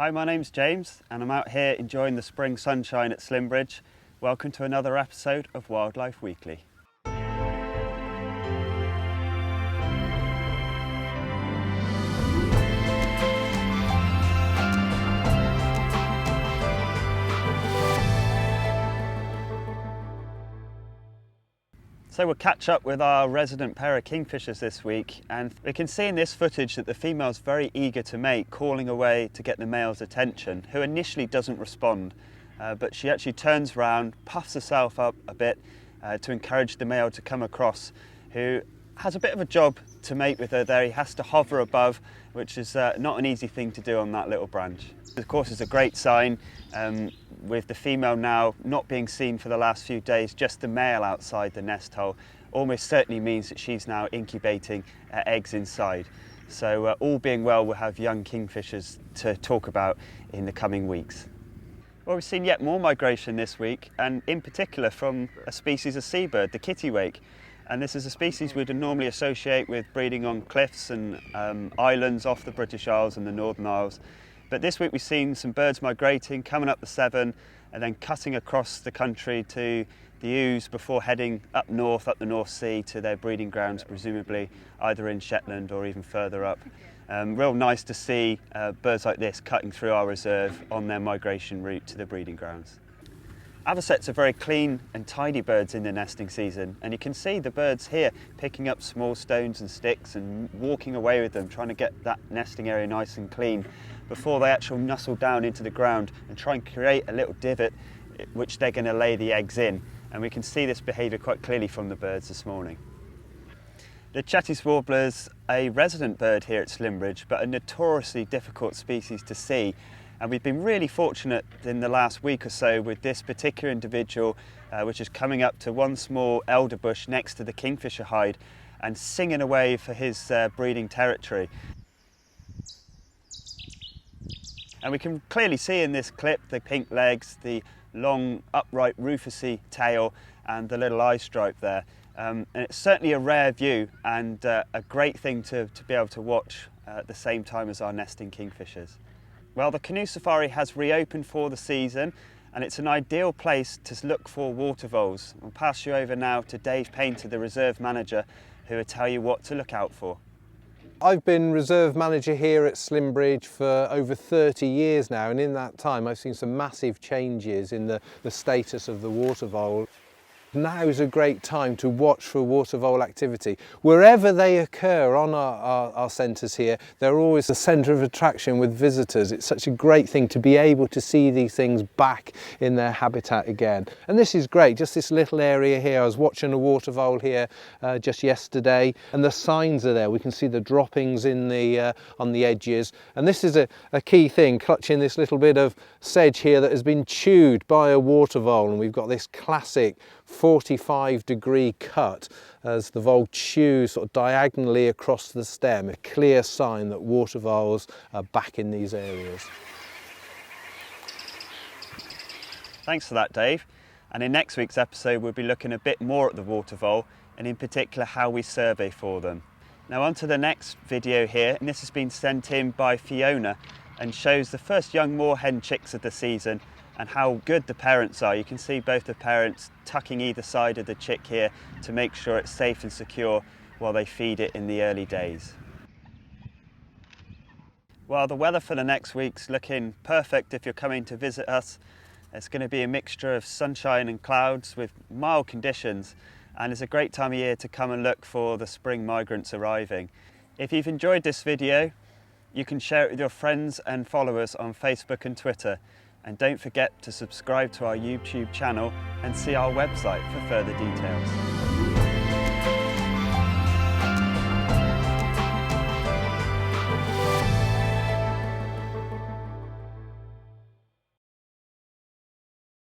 Hi, my name's James and I'm out here enjoying the spring sunshine at Slimbridge. Welcome to another episode of Wildlife Weekly. So we'll catch up with our resident pair of kingfishers this week, and we can see in this footage that the female's very eager to mate, calling away to get the male's attention, who initially doesn't respond, but she actually turns round, puffs herself up a bit to encourage the male to come across, who has a bit of a job to mate with her there. He has to hover above, which is not an easy thing to do on that little branch. Of course, it's a great sign with the female now not being seen for the last few days, just the male outside the nest hole almost certainly means that she's now incubating eggs inside. So all being well, we'll have young kingfishers to talk about in the coming weeks. Well, we've seen yet more migration this week, and in particular from a species of seabird, the kittiwake. And this is a species we'd normally associate with breeding on cliffs and islands off the British Isles and the Northern Isles. But this week we've seen some birds migrating, coming up the Severn and then cutting across the country to the Ouse before heading up north, up the North Sea to their breeding grounds, presumably either in Shetland or even further up. Real nice to see birds like this cutting through our reserve on their migration route to the breeding grounds. Avocets are very clean and tidy birds in the nesting season, and you can see the birds here picking up small stones and sticks and walking away with them, trying to get that nesting area nice and clean before they actually nuzzle down into the ground and try and create a little divot which they're going to lay the eggs in. And we can see this behaviour quite clearly from the birds this morning. The Cetti warbler is a resident bird here at Slimbridge, but a notoriously difficult species to see. And we've been really fortunate in the last week or so with this particular individual, which is coming up to one small elder bush next to the kingfisher hide and singing away for his breeding territory. And we can clearly see in this clip the pink legs, the long upright rufusy tail and the little eye stripe there. And it's certainly a rare view and a great thing to be able to watch at the same time as our nesting kingfishers. Well, the canoe safari has reopened for the season and it's an ideal place to look for water voles. I'll pass you over now to Dave Painter, the reserve manager, who will tell you what to look out for. I've been reserve manager here at Slimbridge for over 30 years now, and in that time I've seen some massive changes in the status of the water vole. Now is a great time to watch for water vole activity. Wherever they occur on our centres here, they're always a centre of attraction with visitors. It's such a great thing to be able to see these things back in their habitat again. And this is great, just this little area here. I was watching a water vole here just yesterday, and the signs are there. We can see the droppings in on the edges. And this is a key thing, clutching this little bit of sedge here that has been chewed by a water vole. And we've got this classic 45-degree cut as the vole chews sort of diagonally across the stem, a clear sign that water voles are back in these areas. Thanks for that, Dave. And in next week's episode we'll be looking a bit more at the water vole and in particular how we survey for them. Now on to the next video here, and this has been sent in by Fiona and shows the first young moorhen chicks of the season and how good the parents are. You can see both the parents tucking either side of the chick here to make sure it's safe and secure while they feed it in the early days. Well, the weather for the next week's looking perfect if you're coming to visit us. It's going to be a mixture of sunshine and clouds with mild conditions, and it's a great time of year to come and look for the spring migrants arriving. If you've enjoyed this video, you can share it with your friends and followers on Facebook and Twitter. And don't forget to subscribe to our YouTube channel and see our website for further details.